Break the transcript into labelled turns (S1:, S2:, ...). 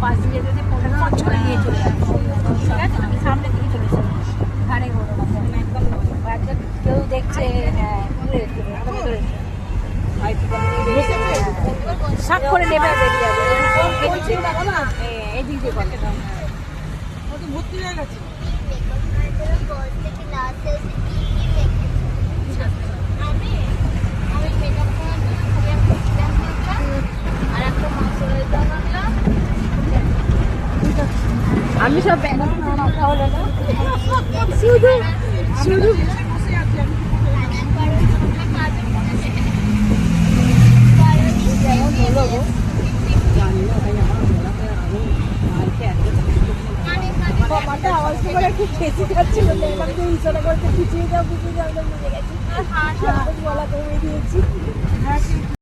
S1: পাশ দিয়ে যেতে ফট করে নিয়ে চলে যাবে, ঠিক আছে? তুমি সামনে দিকে চলে এসো, ঘাড়ে ঘোরো না, একদম একদম কেউ দেখছে, হ্যাঁ সাপ করে নেবে, বেরিয়ে যাবে। এদিক দিয়ে বলে
S2: ভর্তি হয়ে গেছে।
S1: আমি সব মাথা হলো না, শুধু শুধু খুব বেশি যাচ্ছিল, ইশারা করতে পিছিয়ে যাও, বুঝে যাও, বুঝে গেছি, বলা কমিয়ে দিয়েছি।